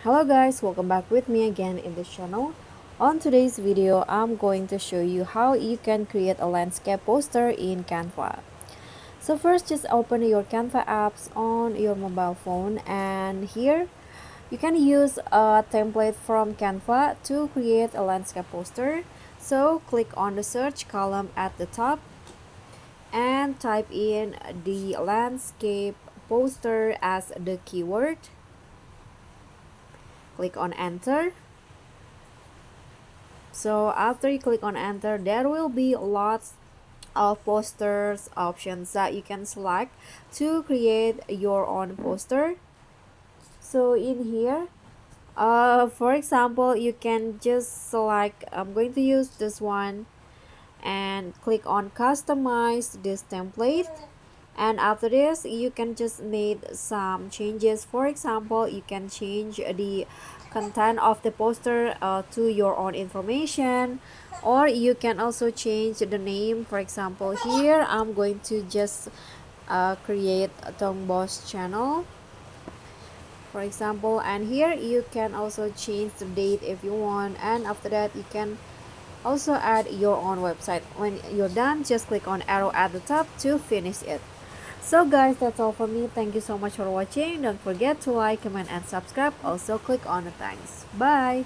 Hello guys, welcome back with me again in this channel. On today's video, I'm going to show you how you can create a landscape poster in Canva. So first, just open your Canva apps on your mobile phone, and here you can use a template from Canva to create a landscape poster. So click on the search column at the top and type in the landscape poster as the keyword. Click on enter. So after you click on enter, there will be lots of posters options that you can select to create your own poster. So in here, for example, you can just select, I'm going to use this one, and click on customize this template. And after this, you can just make some changes. For example, you can change the content of the poster to your own information, or you can also change the name. For example, here I'm going to just create a Tong Boss channel, for example, and here you can also change the date if you want, and after that you can also add your own website. When you're done, just click on arrow at the top to finish it. So guys, that's all for me. Thank you so much for watching. Don't forget to like, comment, and subscribe. Also click on the thanks. Bye.